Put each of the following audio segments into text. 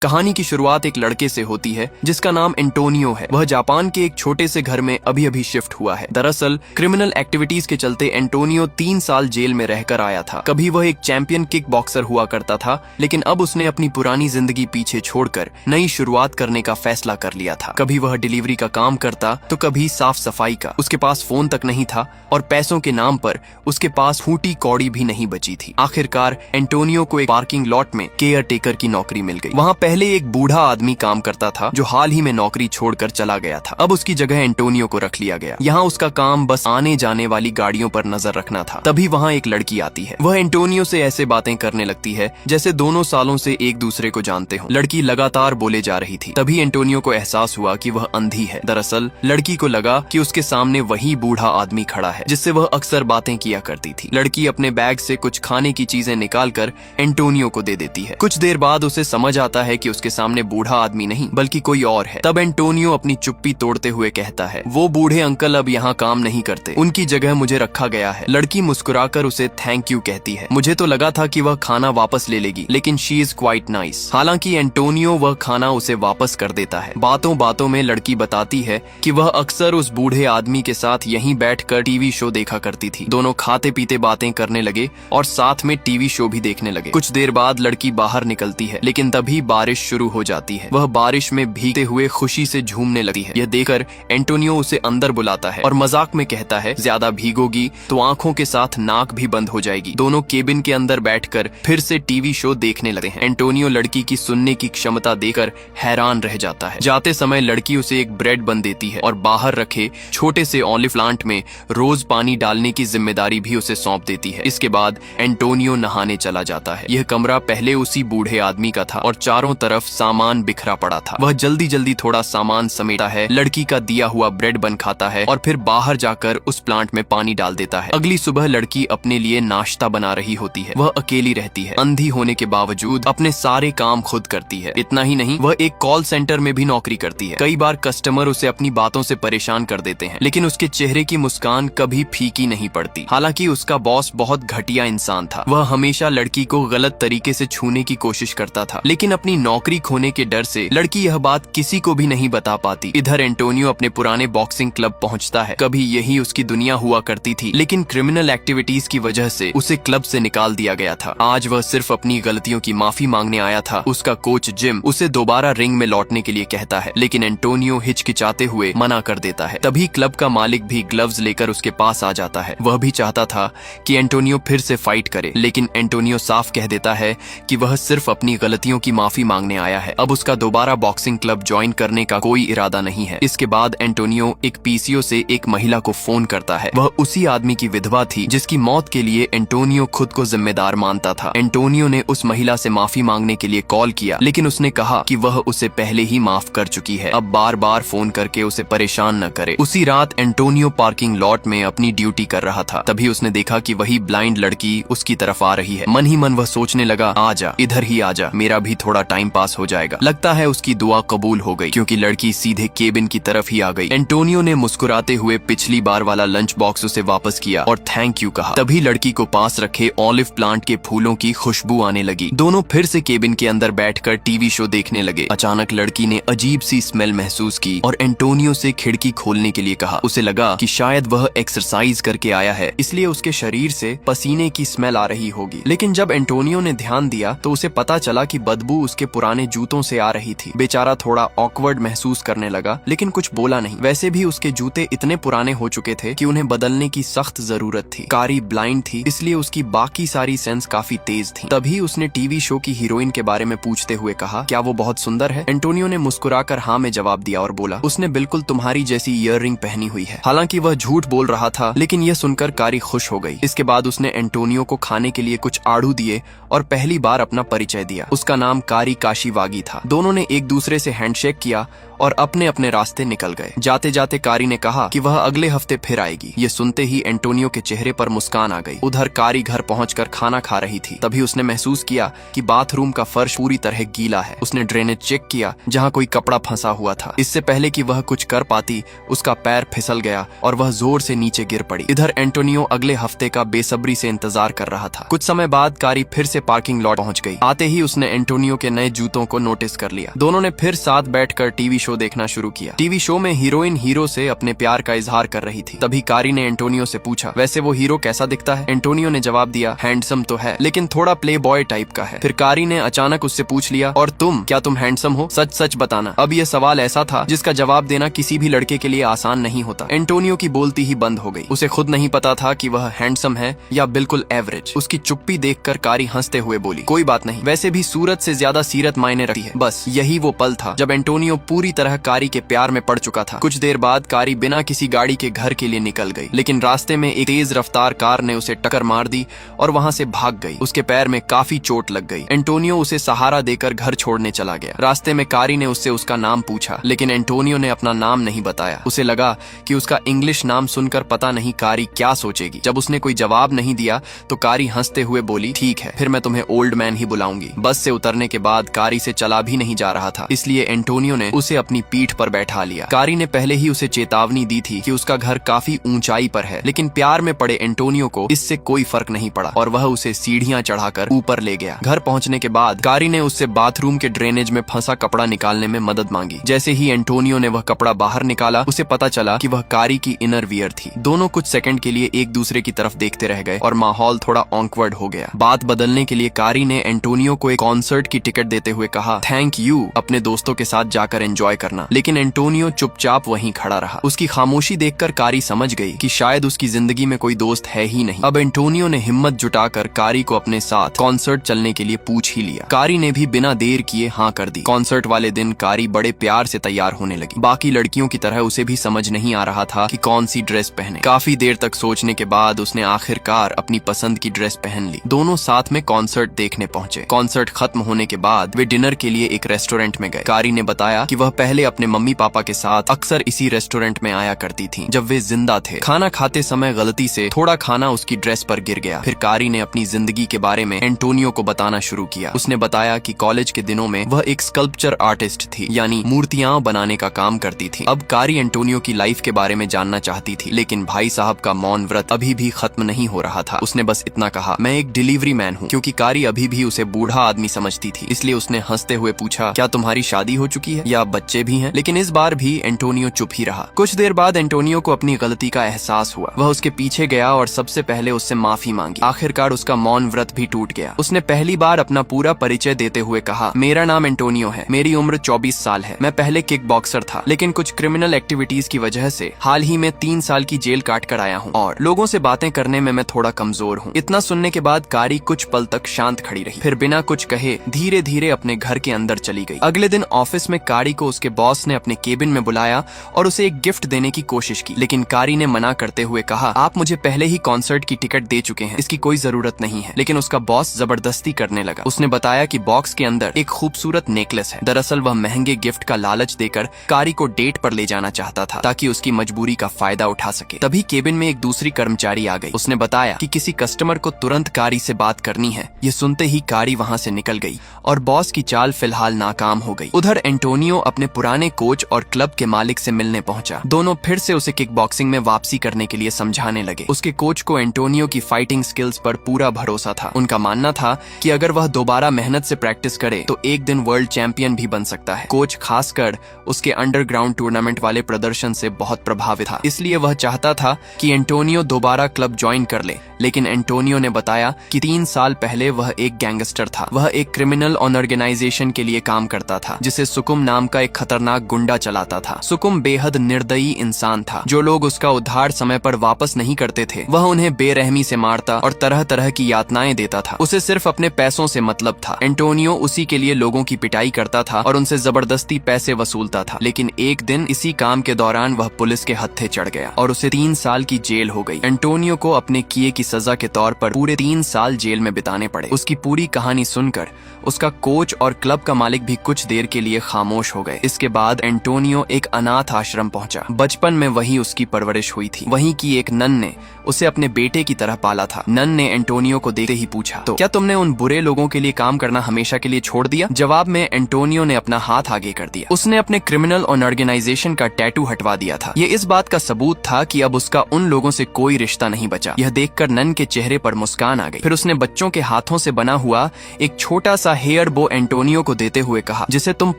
कहानी की शुरुआत एक लड़के से होती है जिसका नाम एंटोनियो है। वह जापान के एक छोटे से घर में अभी अभी शिफ्ट हुआ है। दरअसल क्रिमिनल एक्टिविटीज के चलते एंटोनियो 3 साल जेल में रहकर आया था। कभी वह एक चैंपियन किक बॉक्सर हुआ करता था, लेकिन अब उसने अपनी पुरानी जिंदगी पीछे छोड़कर नई शुरुआत करने का फैसला कर लिया था। कभी वह डिलीवरी का काम करता तो कभी साफ सफाई का। उसके पास फोन तक नहीं था और पैसों के नाम पर उसके पास फूटी कौड़ी भी नहीं बची थी। आखिरकार एंटोनियो को एक पार्किंग लॉट में केयर टेकर की नौकरी मिल गई। वहाँ पहले एक बूढ़ा आदमी काम करता था जो हाल ही में नौकरी छोड़कर चला गया था। अब उसकी जगह एंटोनियो को रख लिया गया। यहाँ उसका काम बस आने जाने वाली गाड़ियों पर नजर रखना था। तभी वहाँ एक लड़की आती है। वह एंटोनियो से ऐसे बातें करने लगती है जैसे दोनों सालों से एक दूसरे को जानते हो। लड़की लगातार बोले जा रही थी। तभी एंटोनियो को एहसास हुआ कि वह अंधी है। दरअसल लड़की को लगा कि उसके सामने वही बूढ़ा आदमी खड़ा है जिससे वह अक्सर बातें किया करती थी। लड़की अपने बैग से कुछ खाने की चीजें निकालकर एंटोनियो को दे देती है। कुछ देर बाद उसे समझ आता है कि उसके सामने बूढ़ा आदमी नहीं बल्कि कोई और है। तब एंटोनियो अपनी चुप्पी तोड़ते हुए कहता है, वो बूढ़े अंकल अब यहाँ काम नहीं करते, उनकी जगह मुझे रखा गया है। लड़की मुस्कुराकर उसे थैंक यू कहती है। मुझे तो लगा था कि वह खाना वापस ले लेगी, लेकिन शी इज क्वाइट नाइस। हालांकि एंटोनियो वह खाना उसे वापस कर देता है। बातों बातों में लड़की बताती है कि वह अक्सर उस बूढ़े आदमी के साथ यहीं बैठकर टीवी शो देखा करती थी। दोनों खाते पीते बातें करने लगे और साथ में टीवी शो भी देखने लगे। कुछ देर बाद लड़की बाहर निकलती है, लेकिन तभी बारिश शुरू हो जाती है। वह बारिश में भीगते हुए खुशी से झूमने लगती है। यह देखकर एंटोनियो उसे अंदर बुलाता है और मजाक में कहता है, ज्यादा भीगोगी तो आंखों के साथ नाक भी बंद हो जाएगी। दोनों केबिन के अंदर बैठकर फिर से टीवी शो देखने लगते हैं। एंटोनियो लड़की की सुनने की क्षमता देखकर हैरान रह जाता है। जाते समय लड़की उसे एक ब्रेड बन देती है और बाहर रखे छोटे से ऑलिव प्लांट में रोज पानी डालने की जिम्मेदारी भी उसे सौंप देती है। इसके बाद एंटोनियो नहाने चला जाता है। यह कमरा पहले उसी बूढ़े आदमी का था और चारों तरफ सामान बिखरा पड़ा था। वह जल्दी जल्दी थोड़ा सामान समेटा है, लड़की का दिया हुआ ब्रेड बन खाता है और फिर बाहर जाकर उस प्लांट में पानी डाल देता है। अगली सुबह लड़की अपने लिए नाश्ता बना रही होती है। वह अकेली रहती है। अंधी होने के बावजूद अपने सारे काम खुद करती है। इतना ही नहीं, वह एक कॉल सेंटर में भी नौकरी करती है। कई बार कस्टमर उसे अपनी बातों से परेशान कर देते हैं, लेकिन उसके चेहरे की मुस्कान कभी फीकी नहीं पड़ती। हालांकि उसका बॉस बहुत घटिया इंसान था। वह हमेशा लड़की को गलत तरीके से छूने की कोशिश करता था, लेकिन अपनी नौकरी खोने के डर से लड़की यह बात किसी को भी नहीं बता पाती। इधर एंटोनियो अपने पुराने बॉक्सिंग क्लब पहुंचता है। कभी यही उसकी दुनिया हुआ करती थी, लेकिन क्रिमिनल एक्टिविटीज की वजह से उसे क्लब से निकाल दिया गया था। आज वह सिर्फ अपनी गलतियों की माफी मांगने आया था। उसका कोच जिम उसे दोबारा रिंग में लौटने के लिए कहता है, लेकिन एंटोनियो हिचकिचाते हुए मना कर देता है। तभी क्लब का मालिक भी ग्लव्स लेकर उसके पास आ जाता है। वह भी चाहता था कि एंटोनियो फिर से फाइट करे, लेकिन एंटोनियो साफ कह देता है कि वह सिर्फ अपनी गलतियों की माफी मांगने आया है। अब उसका दोबारा बॉक्सिंग क्लब ज्वाइन करने का कोई इरादा नहीं है। इसके बाद एंटोनियो एक पीसीओ से एक महिला को फोन करता है। वह उसी आदमी की विधवा थी जिसकी मौत के लिए एंटोनियो खुद को जिम्मेदार मानता था। एंटोनियो ने उस महिला से माफी मांगने के लिए कॉल किया, लेकिन उसने कहा कि वह उसे पहले ही माफ कर चुकी है। अब बार बार फोन करके उसे परेशान न करे। उसी रात एंटोनियो पार्किंग लॉट में अपनी ड्यूटी कर रहा था। तभी उसने देखा कि वही ब्लाइंड लड़की उसकी तरफ आ रही है। मन ही मन वह सोचने लगा, आजा, इधर ही आजा, मेरा भी थोड़ा टाइम पास हो जाएगा। लगता है उसकी दुआ कबूल हो गई, क्योंकि लड़की सीधे केबिन की तरफ ही आ गई। एंटोनियो ने मुस्कुराते हुए पिछली बार वाला लंच बॉक्स उसे वापस किया और थैंक यू कहा। तभी लड़की को पास रखे ऑलिव प्लांट के फूलों की खुशबू आने लगी। दोनों फिर से केबिन के अंदर बैठकर टीवी शो देखने लगे। अचानक लड़की ने अजीब सी स्मेल महसूस की और एंटोनियो से खिड़की खोलने के लिए कहा। उसे लगा कि शायद वह एक्सरसाइज करके आया है, इसलिए उसके शरीर से पसीने की स्मेल आ रही होगी। लेकिन जब एंटोनियो ने ध्यान दिया तो उसे पता चला कि बदबू उसके पुराने जूतों से आ रही थी। बेचारा थोड़ा ऑकवर्ड महसूस करने लगा, लेकिन कुछ बोला नहीं। वैसे भी उसके जूते इतने पुराने हो चुके थे कि उन्हें बदलने की सख्त जरूरत थी। कारी ब्लाइंड थी, इसलिए उसकी बाकी सारी सेंस काफी तेज थी। तभी उसने टीवी शो की हीरोइन के बारे में पूछते हुए कहा, क्या वो बहुत सुंदर है? एंटोनियो ने मुस्कुराकर हाँ में जवाब दिया और बोला, उसने बिल्कुल तुम्हारी जैसी ईयररिंग पहनी हुई है। हालांकि वह झूठ बोल रहा था, लेकिन यह सुनकर कारी खुश हो गई। इसके बाद उसने एंटोनियो को खाने के लिए कुछ आड़ू दिए और पहली बार अपना परिचय दिया। उसका नाम कारी काशीवागी था। दोनों ने एक दूसरे से हैंडशेक किया और अपने अपने रास्ते निकल गए। जाते जाते कारी ने कहा कि वह अगले हफ्ते फिर आएगी। ये सुनते ही एंटोनियो के चेहरे पर मुस्कान आ गई। उधर कारी घर पहुंचकर खाना खा रही थी। तभी उसने महसूस किया कि बाथरूम का फर्श पूरी तरह गीला है। उसने ड्रेनेज चेक किया जहां कोई कपड़ा फंसा हुआ था। इससे पहले कि वह कुछ कर पाती, उसका पैर फिसल गया और वह जोर से नीचे गिर पड़ी। इधर एंटोनियो अगले हफ्ते का बेसब्री से इंतजार कर रहा था। कुछ समय बाद कारी फिर से पार्किंग लॉट पहुंच गई। आते ही उसने एंटोनियो के नए जूतों को नोटिस कर लिया। दोनों ने फिर साथ बैठकर टीवी शो देखना शुरू किया। टीवी शो में हीरोइन हीरो से अपने प्यार का इजहार कर रही थी। तभी कारी ने एंटोनियो से पूछा, वैसे वो हीरो कैसा दिखता है? एंटोनियो ने जवाब दिया, हैंडसम तो है लेकिन थोड़ा प्ले बॉय टाइप का है। फिर कारी ने अचानक उससे पूछ लिया, और तुम, क्या तुम हैंडसम हो? सच सच बताना। अब यह सवाल ऐसा था जिसका जवाब देना किसी भी लड़के के लिए आसान नहीं होता। एंटोनियो की बोलती ही बंद हो गई। उसे खुद नहीं पता था कि वह हैंडसम है या बिल्कुल एवरेज। उसकी चुप्पी देखकर कारी हंसते हुए बोली, कोई बात नहीं, वैसे भी सूरत से ज्यादा सीरत मायने रखती है। बस यही वो पल था जब एंटोनियो पूरी तरह कारी के प्यार में पड़ चुका था। कुछ देर बाद कारी बिना किसी गाड़ी के घर के लिए निकल गई, लेकिन रास्ते में एक तेज रफ्तार कार ने उसे टक्कर मार दी और वहां से भाग गई। उसके पैर में काफी चोट लग गई। एंटोनियो उसे सहारा देकर घर छोड़ने चला गया। रास्ते में कारी ने उससे उसका नाम पूछा, लेकिन एंटोनियो ने अपना नाम नहीं बताया। उसे लगा कि उसका इंग्लिश नाम सुनकर पता नहीं कारी क्या सोचेगी। जब उसने कोई जवाब नहीं दिया तो कारी हंसते हुए बोली, ठीक है, फिर मैं तुम्हें ओल्ड मैन ही बुलाऊंगी। बस से उतरने के बाद कारी से चला भी नहीं जा रहा था, इसलिए एंटोनियो ने उसे अपनी पीठ पर बैठा लिया। कारी ने पहले ही उसे चेतावनी दी थी कि उसका घर काफी ऊंचाई पर है, लेकिन प्यार में पड़े एंटोनियो को इससे कोई फर्क नहीं पड़ा और वह उसे सीढ़ियां चढ़ाकर ऊपर ले गया। घर पहुंचने के बाद कारी ने उससे बाथरूम के ड्रेनेज में फंसा कपड़ा निकालने में मदद मांगी। जैसे ही एंटोनियो ने वह कपड़ा बाहर निकाला, उसे पता चला कि वह कारी की इनर वियर थी। दोनों कुछ सेकंड के लिए एक दूसरे की तरफ देखते रह गए और माहौल थोड़ा ऑकवर्ड हो गया। बात बदलने के लिए कारी ने एंटोनियो को एक कॉन्सर्ट की टिकट देते हुए कहा, थैंक यू, अपने दोस्तों के साथ जाकर एंजॉय करना। लेकिन एंटोनियो चुपचाप वहीं खड़ा रहा। उसकी खामोशी देखकर कारी समझ गई कि शायद उसकी जिंदगी में कोई दोस्त है ही नहीं। अब एंटोनियो ने हिम्मत जुटाकर कारी को अपने साथ कॉन्सर्ट चलने के लिए पूछ ही लिया। कारी ने भी बिना देर किए हाँ कर दी। कॉन्सर्ट वाले दिन कारी बड़े प्यार से तैयार होने लगी। बाकी लड़कियों की तरह उसे भी समझ नहीं आ रहा था कि कौन सी ड्रेस पहने। काफी देर तक सोचने के बाद उसने आखिरकार अपनी पसंद की ड्रेस पहन ली। दोनों साथ में कॉन्सर्ट देखने पहुंचे। कॉन्सर्ट खत्म होने के बाद वे डिनर के लिए एक रेस्टोरेंट में गए। कारी ने बताया कि वह पहले अपने मम्मी पापा के साथ अक्सर इसी रेस्टोरेंट में आया करती थी जब वे जिंदा थे। खाना खाते समय गलती से थोड़ा खाना उसकी ड्रेस पर गिर गया। फिर कारी ने अपनी जिंदगी के बारे में एंटोनियो को बताना शुरू किया। उसने बताया कि कॉलेज के दिनों में वह एक स्कल्पचर आर्टिस्ट थी, यानी मूर्तियां बनाने का काम करती थी। अब कारी एंटोनियो की लाइफ के बारे में जानना चाहती थी, लेकिन भाई साहब का मौन व्रत अभी भी खत्म नहीं हो रहा था। उसने बस इतना कहा, मैं एक डिलीवरी मैन हूँ, क्योंकि कारी अभी भी उसे बूढ़ा आदमी समझती थी। इसलिए उसने हंसते हुए पूछा, क्या तुम्हारी शादी हो चुकी है या बच्चे भी हैं? लेकिन इस बार भी एंटोनियो चुप ही रहा। कुछ देर बाद एंटोनियो को अपनी गलती का एहसास हुआ। वह उसके पीछे गया और सबसे पहले उससे माफी मांगी। आखिरकार उसका मौन व्रत भी टूट गया। उसने पहली बार अपना पूरा परिचय देते हुए कहा, मेरा नाम एंटोनियो है, मेरी उम्र 24 साल है। मैं पहले किक बॉक्सर था, लेकिन कुछ क्रिमिनल एक्टिविटीज की वजह से हाल ही में 3 साल की जेल काट कर आया हूँ और लोगों से बातें करने में मैं थोड़ा कमजोर हूँ। इतना सुनने के बाद कारी कुछ पल तक शांत खड़ी रही, फिर बिना कुछ कहे धीरे धीरे अपने घर के अंदर चली गई। अगले दिन ऑफिस में कारी को उसके बॉस ने अपने केबिन में बुलाया और उसे एक गिफ्ट देने की कोशिश की, लेकिन कारी ने मना करते हुए कहा, आप मुझे पहले ही कॉन्सर्ट की टिकट दे चुके हैं, इसकी कोई जरूरत नहीं है। लेकिन उसका बॉस जबरदस्ती करने लगा। उसने बताया कि बॉक्स के अंदर एक खूबसूरत नेकलेस है। दरअसल वह महंगे गिफ्ट का लालच देकर कारी को डेट पर ले जाना चाहता था, ताकि उसकी मजबूरी का फायदा उठा सके। तभी केबिन में एक दूसरी कर्मचारी आ गई। उसने बताया कि किसी कस्टमर को तुरंत कारी से बात करनी है। ये सुनते ही कारी वहाँ से निकल गई और बॉस की चाल फिलहाल नाकाम हो गई। उधर एंटोनियो अपने पुराने कोच और क्लब के मालिक से मिलने पहुंचा। दोनों फिर से उसे किक बॉक्सिंग में वापसी करने के लिए समझाने लगे। उसके कोच को एंटोनियो की फाइटिंग स्किल्स पर पूरा भरोसा था। उनका मानना था कि अगर वह दोबारा मेहनत से प्रैक्टिस करे तो एक दिन वर्ल्ड चैंपियन भी बन सकता है। कोच खासकर उसके अंडरग्राउंड टूर्नामेंट वाले प्रदर्शन से बहुत प्रभावित था, इसलिए वह चाहता था कि एंटोनियो दोबारा क्लब ज्वाइन कर ले। लेकिन एंटोनियो ने बताया कि 3 साल पहले वह एक गैंगस्टर था। वह एक क्रिमिनल ऑर्गेनाइजेशन के लिए काम करता था, जिसे सुकुम नाम का एक खतरनाक गुंडा चलाता था। सुकुम बेहद निर्दयी इंसान था। जो लोग उसका उद्धार समय पर वापस नहीं करते थे, वह उन्हें बेरहमी से मारता और तरह तरह की यातनाएं देता था। उसे सिर्फ अपने पैसों से मतलब था। एंटोनियो उसी के लिए लोगों की पिटाई करता था और उनसे जबरदस्ती पैसे वसूलता था। लेकिन एक दिन इसी काम के दौरान वह पुलिस के हत्थे चढ़ गया और उसे 3 साल की जेल हो गई। एंटोनियो को अपने किए की सजा के तौर पर पूरे 3 साल जेल में बिताने पड़े। उसकी पूरी कहानी सुनकर उसका कोच और क्लब का मालिक भी कुछ देर के लिए खामोश हो गए। इसके बाद एंटोनियो एक अनाथ आश्रम पहुंचा। बचपन में वहीं उसकी परवरिश हुई थी। वहीं की एक नन ने उसे अपने बेटे की तरह पाला था। नन ने एंटोनियो को देखते ही पूछा, तो क्या तुमने उन बुरे लोगों के लिए काम करना हमेशा के लिए छोड़ दिया? जवाब में एंटोनियो ने अपना हाथ आगे कर दिया। उसने अपने क्रिमिनल ऑर्गेनाइजेशन का टैटू हटवा दिया था। ये इस बात का सबूत था कि अब उसका उन लोगों से कोई रिश्ता नहीं बचा। यह देखकर नन के चेहरे पर मुस्कान आ गई। फिर उसने बच्चों के हाथों से बना हुआ एक छोटा सा हेयर बो एंटोनियो को देते हुए कहा, जिसे तुम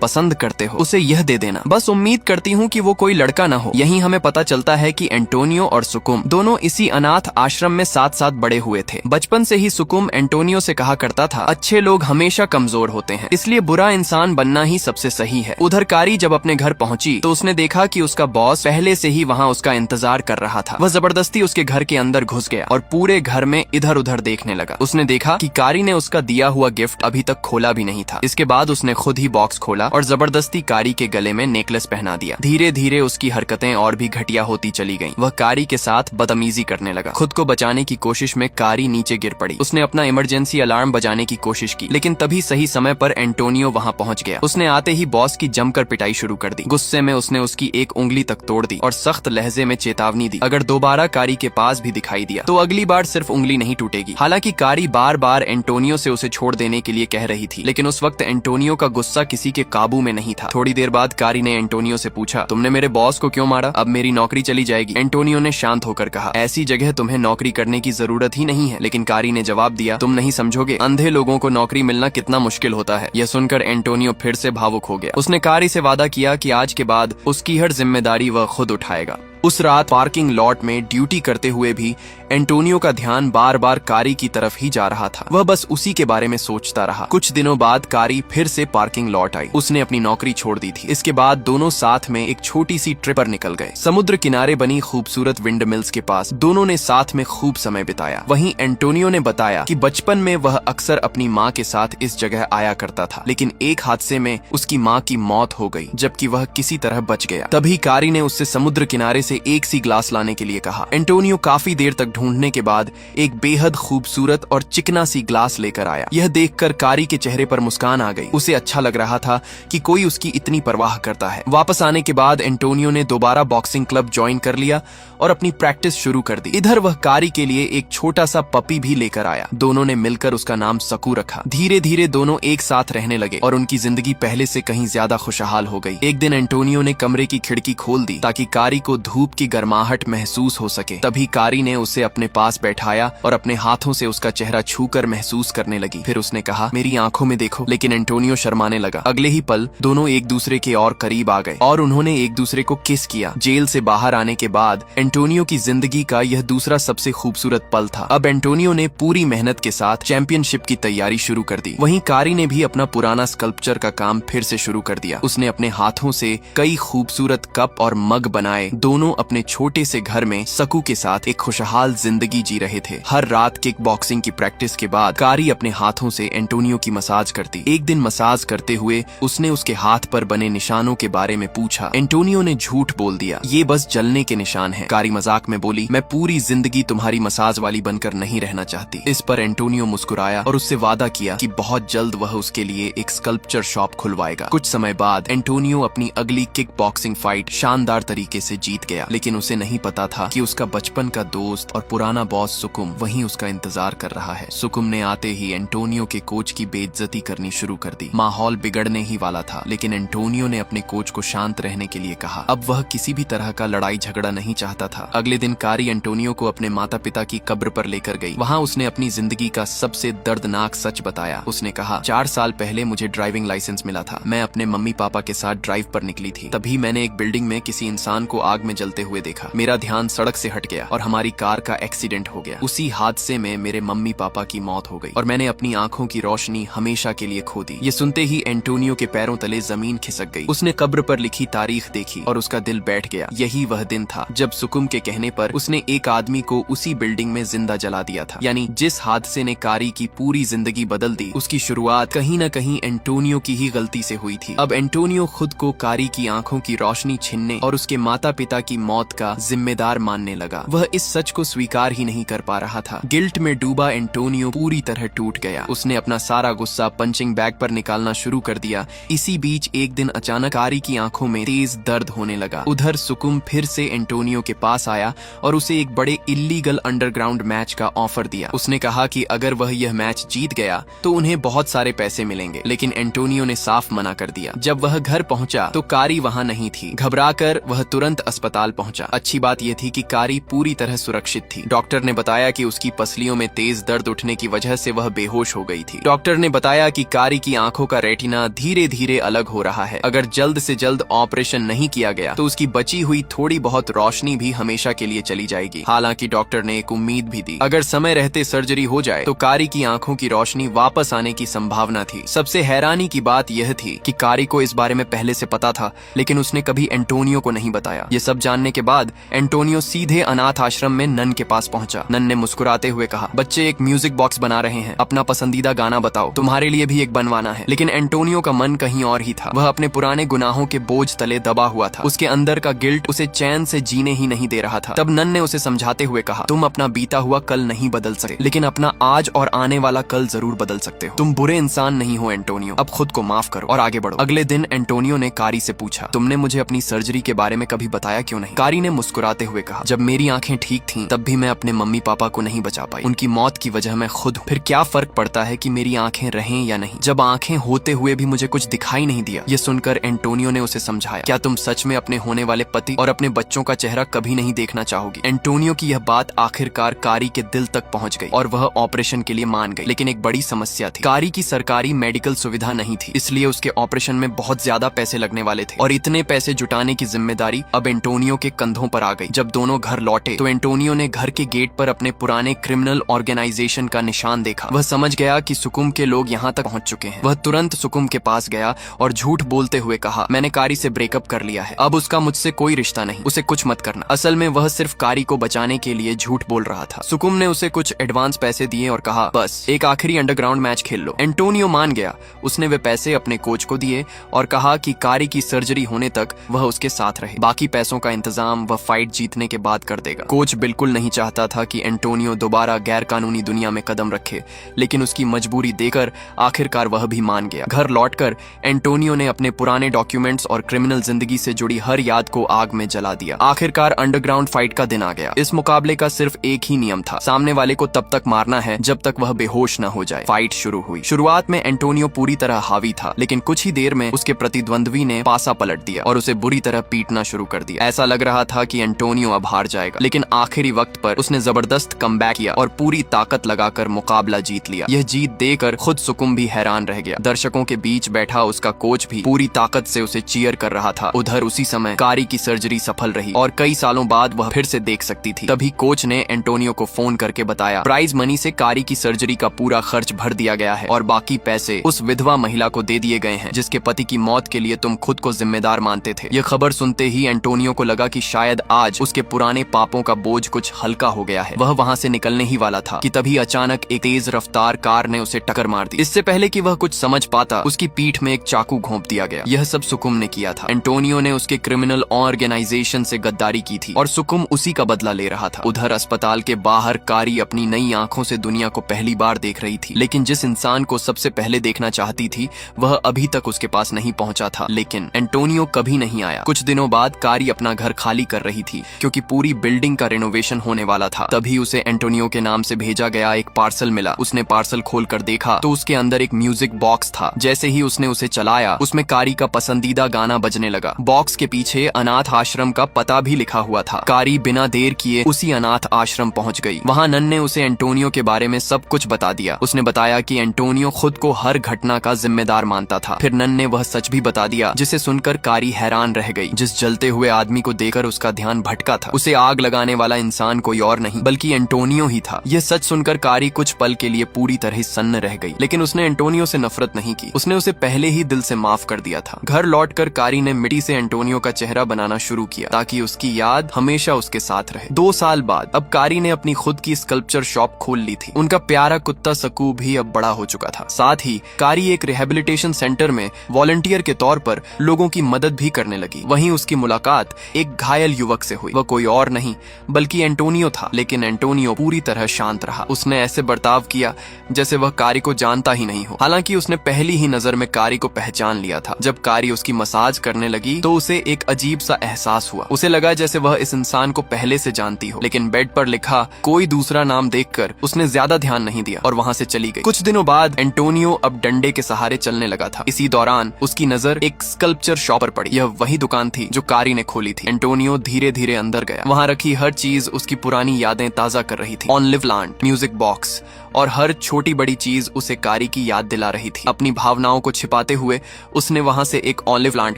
पसंद करते हो उसे यह दे देना। बस उम्मीद करती हूँ कि वो कोई लड़का न हो। यहीं हमें पता चलता है कि एंटोनियो और सुकुम दोनों इसी अनाथ आश्रम में साथ साथ बड़े हुए थे। बचपन से ही सुकुम एंटोनियो से कहा करता था, अच्छे लोग हमेशा कमजोर होते हैं, इसलिए बुरा इंसान बनना ही सबसे सही है। उधर कारी जब अपने घर पहुंची तो उसने देखा कि उसका बॉस पहले से ही वहाँ उसका इंतजार कर रहा था। वह जबरदस्ती उसके घर के अंदर घुस गया और पूरे घर में इधर उधर देखने लगा। उसने देखा कि कारी ने उसका दिया हुआ गिफ्ट अभी तक खोला भी नहीं था। इसके बाद उसने खुद ही बॉक्स खोला और जबरदस्ती कारी के गले में नेकलेस पहना दिया। धीरे धीरे उसकी हरकतें और भी घटिया होती चली गईं। वह कारी के साथ बदतमीजी करने लगा। खुद को बचाने की कोशिश में कारी नीचे गिर पड़ी। उसने अपना इमरजेंसी अलार्म बजाने की कोशिश की, लेकिन तभी सही समय पर एंटोनियो वहाँ पहुँच गया। उसने आते ही बॉस की जमकर पिटाई शुरू कर दी। गुस्से में उसने उसकी एक उंगली तक तोड़ दी और सख्त लहजे में चेतावनी दी, अगर दोबारा कारी के पास भी दिखाई दिया तो अगली बार सिर्फ उंगली नहीं टूटेगी। हालांकि कारी बार बार एंटोनियो से उसे छोड़ देने के लिए कह रही थी, लेकिन उस वक्त एंटोनियो का गुस्सा किसी के काबू में नहीं था। थोड़ी देर बाद कारी ने एंटोनियो से पूछा, तुमने मेरे बॉस को क्यों मारा? अब मेरी नौकरी चली जाएगी। एंटोनियो ने शांत होकर कहा, ऐसी जगह तुम्हें नौकरी करने की जरूरत ही नहीं है। लेकिन कारी ने जवाब दिया, तुम नहीं समझोगे, अंधे लोगों को नौकरी मिलना कितना मुश्किल होता है। यह सुनकर एंटोनियो फिर से भावुक हो गया। उसने कारी से वादा किया कि आज के बाद उसकी हर जिम्मेदारी वह खुद उठाएगा। उस रात पार्किंग लॉट में ड्यूटी करते हुए भी एंटोनियो का ध्यान बार बार कारी की तरफ ही जा रहा था। वह बस उसी के बारे में सोचता रहा। कुछ दिनों बाद कारी फिर से पार्किंग लॉट आई। उसने अपनी नौकरी छोड़ दी थी। इसके बाद दोनों साथ में एक छोटी सी ट्रिप पर निकल गए। समुद्र किनारे बनी खूबसूरत विंड मिल्स के पास दोनों ने साथ में खूब समय बिताया। वहीं एंटोनियो ने बताया कि बचपन में वह अक्सर अपनी माँ के साथ इस जगह आया करता था, लेकिन एक हादसे में उसकी माँ की मौत हो गई, जबकि वह किसी तरह बच गया। तभी कारी ने उससे समुद्र किनारे से एक सी ग्लास लाने के लिए कहा। एंटोनियो काफी देर तक ढूंढने के बाद एक बेहद खूबसूरत और चिकना सी ग्लास लेकर आया। यह देखकर कारी के चेहरे पर मुस्कान आ गई। उसे अच्छा लग रहा था कि कोई उसकी इतनी परवाह करता है। वापस आने के बाद एंटोनियो ने दोबारा बॉक्सिंग क्लब ज्वाइन कर लिया और अपनी प्रैक्टिस शुरू कर दी। इधर वह कारी के लिए एक छोटा सा पपी भी लेकर आया। दोनों ने मिलकर उसका नाम सकू रखा। धीरे धीरे दोनों एक साथ रहने लगे और उनकी जिंदगी पहले से कहीं ज्यादा खुशहाल हो गई। एक दिन एंटोनियो ने कमरे की खिड़की खोल दी ताकि कारी को धूप की गर्माहट महसूस हो सके। तभी कारी ने उसे अपने पास बैठाया और अपने हाथों से उसका चेहरा छूकर महसूस करने लगी। फिर उसने कहा, मेरी आंखों में देखो। लेकिन एंटोनियो शर्माने लगा। अगले ही पल दोनों एक दूसरे के और करीब आ गए और उन्होंने एक दूसरे को किस किया। जेल से बाहर आने के बाद एंटोनियो की जिंदगी का यह दूसरा सबसे खूबसूरत पल था। अब एंटोनियो ने पूरी मेहनत के साथ चैंपियनशिप की तैयारी शुरू कर दी। वहीं कारी ने भी अपना पुराना स्कल्पचर का काम फिर से शुरू कर दिया। उसने अपने हाथों से कई खूबसूरत कप और मग बनाए। दोनों अपने छोटे से घर में सकू के साथ एक खुशहाल जिंदगी जी रहे थे। हर रात किक बॉक्सिंग की प्रैक्टिस के बाद कारी अपने हाथों से एंटोनियो की मसाज करती। एक दिन मसाज करते हुए उसने उसके हाथ पर बने निशानों के बारे में पूछा। एंटोनियो ने झूठ बोल दिया, ये बस जलने के निशान हैं। कारी मजाक में बोली, मैं पूरी जिंदगी तुम्हारी मसाज वाली बनकर नहीं रहना चाहती। इस पर एंटोनियो मुस्कुराया और उससे वादा किया कि बहुत जल्द वह उसके लिए एक स्कल्पचर शॉप खुलवाएगा। कुछ समय बाद एंटोनियो अपनी अगली किक बॉक्सिंग फाइट शानदार तरीके से जीत गया, लेकिन उसे नहीं पता था कि उसका बचपन का दोस्त और पुराना बॉस सुकुम वहीं उसका इंतजार कर रहा है। सुकुम ने आते ही एंटोनियो के कोच की बेइज्जती करनी शुरू कर दी। माहौल बिगड़ने ही वाला था, लेकिन एंटोनियो ने अपने कोच को शांत रहने के लिए कहा। अब वह किसी भी तरह का लड़ाई झगड़ा नहीं चाहता था। अगले दिन कारी एंटोनियो को अपने माता पिता की कब्र पर लेकर गई। वहाँ उसने अपनी जिंदगी का सबसे दर्दनाक सच बताया। उसने कहा, 4 साल पहले मुझे ड्राइविंग लाइसेंस मिला था। मैं अपने मम्मी पापा के साथ ड्राइव पर निकली थी। तभी मैंने एक बिल्डिंग में किसी इंसान को आग में जलते हुए देखा। मेरा ध्यान सड़क से हट गया और हमारी कार का एक्सीडेंट हो गया। उसी हादसे में मेरे मम्मी पापा की मौत हो गई और मैंने अपनी आंखों की रोशनी हमेशा के लिए खो दी। ये सुनते ही एंटोनियो के पैरों तले जमीन खिसक गई। उसने कब्र पर लिखी तारीख देखी और उसका दिल बैठ गया। यही वह दिन था जब सुकुम के कहने पर उसने एक आदमी को उसी बिल्डिंग में जिंदा जला दिया था। यानी जिस हादसे ने कारी की पूरी जिंदगी बदल दी, उसकी शुरुआत कहीं न कहीं एंटोनियो की ही गलती से हुई थी। अब एंटोनियो खुद को कारी की आंखों की रोशनी छीनने और उसके माता पिता की मौत का जिम्मेदार मानने लगा। वह इस सच को स्वीकार ही नहीं कर पा रहा था। गिल्ट में डूबा एंटोनियो पूरी तरह टूट गया। उसने अपना सारा गुस्सा पंचिंग बैग पर निकालना शुरू कर दिया। इसी बीच एक दिन अचानक कारी की आंखों में तेज दर्द होने लगा। उधर सुकुम फिर से एंटोनियो के पास आया और उसे एक बड़े इल्लीगल अंडरग्राउंड मैच का ऑफर दिया। उसने कहा कि अगर वह यह मैच जीत गया तो उन्हें बहुत सारे पैसे मिलेंगे, लेकिन एंटोनियो ने साफ मना कर दिया। जब वह घर पहुंचा तो कारी वहां नहीं थी। घबराकर वह तुरंत अस्पताल पहुंचा। अच्छी बात यह थी कि कारी पूरी तरह सुरक्षित थी। डॉक्टर ने बताया कि उसकी पसलियों में तेज दर्द उठने की वजह से वह बेहोश हो गई थी। डॉक्टर ने बताया कि कारी की आंखों का रेटिना धीरे धीरे अलग हो रहा है। अगर जल्द से जल्द ऑपरेशन नहीं किया गया तो उसकी बची हुई थोड़ी बहुत रोशनी भी हमेशा के लिए चली जाएगी। हालांकि डॉक्टर ने एक उम्मीद भी दी, अगर समय रहते सर्जरी हो जाए तो कारी की आंखों की रोशनी वापस आने की संभावना थी। सबसे हैरानी की बात यह थी कि कारी को इस बारे में पहले से पता था, लेकिन उसने कभी एंटोनियो को नहीं बताया। ये सब जानने के बाद एंटोनियो सीधे अनाथ आश्रम में नन के पास पहुंचा। नन ने मुस्कुराते हुए कहा, बच्चे एक म्यूजिक बॉक्स बना रहे हैं, अपना पसंदीदा गाना बताओ, तुम्हारे लिए भी एक बनवाना है। लेकिन एंटोनियो का मन कहीं और ही था। वह अपने पुराने गुनाहों के बोझ तले दबा हुआ था। उसके अंदर का गिल्ट उसे चैन से जीने ही नहीं दे रहा था। तब नन ने उसे समझाते हुए कहा, तुम अपना बीता हुआ कल नहीं बदल सकते, लेकिन अपना आज और आने वाला कल जरूर बदल सकते हो। तुम बुरे इंसान नहीं हो एंटोनियो, अब खुद को माफ करो और आगे बढ़ो। अगले दिन एंटोनियो ने कारी से पूछा, तुमने मुझे अपनी सर्जरी के बारे में कभी बताया क्यों नहीं? कारी ने मुस्कुराते हुए कहा, जब मेरी आंखें ठीक थीं, तब भी मैं अपने मम्मी पापा को नहीं बचा पाई। उनकी मौत की वजह मैं खुद हूँ। फिर क्या फर्क पड़ता है कि मेरी आंखें रहें या नहीं, जब आंखें होते हुए भी मुझे कुछ दिखाई नहीं दिया। ये सुनकर एंटोनियो ने उसे समझाया, क्या तुम सच में अपने होने वाले पति और अपने बच्चों का चेहरा कभी नहीं देखना चाहोगी? एंटोनियो की यह बात आखिरकार कारी के दिल तक पहुंच गई और वह ऑपरेशन के लिए मान गई। लेकिन एक बड़ी समस्या थी, कारी की सरकारी मेडिकल सुविधा नहीं थी, इसलिए उसके ऑपरेशन में बहुत ज्यादा पैसे लगने वाले थे और इतने पैसे जुटाने की जिम्मेदारी अब एंटोनियो के कंधों पर आ गई। जब दोनों घर लौटे तो एंटोनियो ने घर के गेट पर अपने पुराने क्रिमिनल ऑर्गेनाइजेशन का निशान देखा। वह समझ गया कि सुकुम के लोग यहाँ तक पहुंच चुके हैं। वह तुरंत सुकुम के पास गया और झूठ बोलते हुए कहा, मैंने कारी से ब्रेकअप कर लिया है, अब उसका मुझसे कोई रिश्ता नहीं, उसे कुछ मत करना। असल में वह सिर्फ कारी को बचाने के लिए झूठ बोल रहा था। सुकुम ने उसे कुछ एडवांस पैसे दिए और कहा, बस एक आखिरी अंडरग्राउंड मैच खेल लो। एंटोनियो मान गया। उसने वे पैसे अपने कोच को दिए और कहा कि कारी की सर्जरी होने तक वह उसके साथ रहे। बाकी पैसों का इंतजाम वह फाइट जीतने के बाद कर देगा। कोच बिल्कुल नहीं चाहता था कि एंटोनियो दोबारा गैर कानूनी दुनिया में कदम रखे, लेकिन उसकी मजबूरी देकर आखिरकार वह भी मान गया। घर लौटकर एंटोनियो ने अपने पुराने डॉक्यूमेंट्स और क्रिमिनल जिंदगी से जुड़ी हर याद को आग में जला दिया। आखिरकार अंडरग्राउंड फाइट का दिन आ गया। इस मुकाबले का सिर्फ एक ही नियम था, सामने वाले को तब तक मारना है जब तक वह बेहोश न हो जाए। फाइट शुरू हुई। शुरुआत में एंटोनियो पूरी तरह हावी था, लेकिन कुछ ही देर में उसके प्रतिद्वंद्वी ने पासा पलट दिया और उसे बुरी तरह पीटना शुरू कर दिया। ऐसा लग रहा था कि एंटोनियो अब हार जाएगा, लेकिन आखिरी वक्त पर उसने जबरदस्त कमबैक किया और पूरी ताकत लगाकर मुकाबला जीत लिया। यह जीत देकर खुद सुकुम भी हैरान रह गया। दर्शकों के बीच बैठा उसका कोच भी पूरी ताकत से उसे चीयर कर रहा था। उधर उसी समय कारी की सर्जरी सफल रही और कई सालों बाद वह फिर से देख सकती थी। तभी कोच ने एंटोनियो को फोन करके बताया, प्राइज मनी से कारी की सर्जरी का पूरा खर्च भर दिया गया है और बाकी पैसे उस विधवा महिला को दे दिए गए हैं जिसके पति की मौत के लिए तुम खुद को जिम्मेदार मानते थे। यह खबर सुनते ही एंटोनियो को लगा कि शायद आज उसके पुराने पापों का बोझ कुछ हल्का हो गया है। वह वहां से निकलने ही वाला था कि तभी अचानक एक तेज रफ्तार कार ने उसे टक्कर मार दी। इससे पहले कि वह कुछ समझ पाता, उसकी पीठ में एक चाकू घोंप दिया गया। यह सब सुकुम ने किया था। एंटोनियो ने उसके क्रिमिनल ऑर्गेनाइजेशन से गद्दारी की थी और सुकुम उसी का बदला ले रहा था। उधर अस्पताल के बाहर कारी अपनी नई आंखों से दुनिया को पहली बार देख रही थी, लेकिन जिस इंसान को सबसे पहले देखना चाहती थी वह अभी तक उसके पास नहीं पहुंचा था। लेकिन एंटोनियो कभी नहीं आया। कुछ दिनों बाद कारी अपना घर खाली कर रही थी क्योंकि पूरी बिल्डिंग का रेनोवेशन होने वाला था। तभी उसे एंटोनियो के नाम से भेजा गया एक पार्सल मिला। उसने पार्सल खोलकर देखा तो उसके अंदर एक म्यूजिक बॉक्स था। जैसे ही उसने उसे चलाया, उसमें कारी का पसंदीदा गाना बजने लगा। बॉक्स के पीछे अनाथ आश्रम का पता भी लिखा हुआ था। कारी बिना देर किए उसी अनाथ आश्रम पहुंच गई। वहां नन ने उसे एंटोनियो के बारे में सब कुछ बता दिया। उसने बताया कि एंटोनियो खुद को हर घटना का जिम्मेदार मानता था। फिर नन ने वह सच भी बता दिया जिसे सुनकर कारी हैरान रह गई। जिस जलते हुए आदमी को देखकर उसका ध्यान भटका था, उसे आग लगाने वाला इंसान कोई और नहीं बल्कि एंटोनियो ही था। यह सच सुनकर कारी कुछ पल के लिए पूरी तरह सन्न रह गई, लेकिन उसने एंटोनियो से नफरत नहीं की। उसने उसे पहले ही दिल से माफ कर दिया था। घर लौटकर कारी ने मिट्टी से एंटोनियो का चेहरा बनाना शुरू किया ताकि उसकी याद हमेशा उसके साथ रहे। 2 साल बाद अब कारी ने अपनी खुद की स्कल्पचर शॉप खोल ली थी। उनका प्यारा कुत्ता सकू भी अब बड़ा हो चुका था। साथ ही कारी एक रिहेबिलिटेशन सेंटर में वॉलंटियर के तौर पर लोगों की मदद भी करने लगी। वहीं उसकी मुलाकात एक एक घायल युवक से हुई। वह कोई और नहीं बल्कि एंटोनियो था, लेकिन एंटोनियो पूरी तरह शांत रहा। उसने ऐसे बर्ताव किया जैसे वह कारी को जानता ही नहीं हो। हालांकि उसने पहली ही नजर में कारी को पहचान लिया था। जब कारी उसकी मसाज करने लगी तो उसे एक अजीब सा एहसास हुआ। उसे लगा जैसे वह इस इंसान को पहले से जानती हो, लेकिन बेड पर लिखा कोई दूसरा नाम देखकर उसने ज्यादा ध्यान नहीं दिया और वहां से चली गई। कुछ दिनों बाद एंटोनियो अब डंडे के सहारे चलने लगा था। इसी दौरान उसकी नजर एक स्कल्पचर शॉप पर पड़ी। यह वही दुकान थी जो कारी ने खोली थी। एंटोनियो धीरे धीरे अंदर गया। वहां रखी हर चीज उसकी पुरानी यादें ताजा कर रही थी। ऑलिव प्लांट, म्यूजिक बॉक्स और हर छोटी बड़ी चीज उसे कारी की याद दिला रही थी। अपनी भावनाओं को छिपाते हुए उसने वहां से एक ऑलिव प्लांट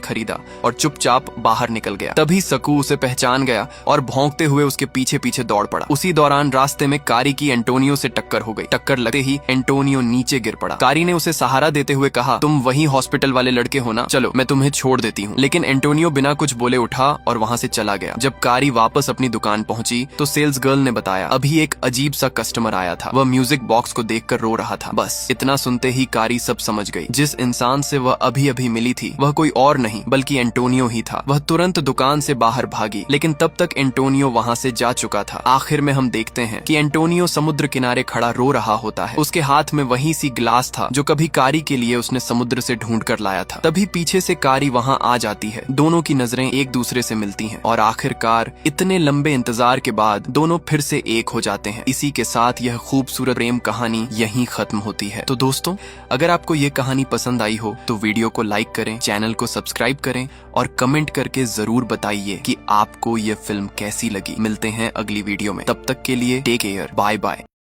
खरीदा और चुपचाप बाहर निकल गया। तभी सकू उसे पहचान गया और भौंकते हुए उसके पीछे पीछे दौड़ पड़ा। उसी दौरान रास्ते में कारी की एंटोनियो से टक्कर हो गई। टक्कर लगते ही एंटोनियो नीचे गिर पड़ा। कारी ने उसे सहारा देते हुए कहा, तुम वही हॉस्पिटल वाले लड़के हो ना, चलो मैं तुम्हें छोड़ देती हूँ। लेकिन एंटोनियो बिना कुछ बोले उठा और वहां से चला गया। जब कारी वापस अपनी दुकान पहुंची तो सेल्स गर्ल ने बताया अभी एक अजीब सा कस्टमर आया था। वह म्यूजिक बॉक्स को देखकर रो रहा था। बस इतना सुनते ही कारी सब समझ गई। जिस इंसान से वह अभी अभी मिली थी वह कोई और नहीं बल्कि एंटोनियो ही था। वह तुरंत दुकान से बाहर भागी, लेकिन तब तक एंटोनियो वहां से जा चुका था। आखिर में हम देखते हैं कि एंटोनियो समुद्र किनारे खड़ा रो रहा होता है। उसके हाथ में वही सी ग्लास था जो कभी कारी के लिए उसने समुद्र से ढूंढ कर लाया था। तभी पीछे से कारी वहां आ जाती है। दोनों की नजरें एक दूसरे से मिलती हैं और आखिरकार इतने लंबे इंतजार के बाद दोनों फिर से एक हो जाते हैं। इसी के साथ यह खूबसूरत प्रेम कहानी यहीं खत्म होती है। तो दोस्तों, अगर आपको ये कहानी पसंद आई हो तो वीडियो को लाइक करें, चैनल को सब्सक्राइब करें और कमेंट करके जरूर बताइए कि आपको ये फिल्म कैसी लगी। मिलते हैं अगली वीडियो में, तब तक के लिए टेक केयर, बाय बाय।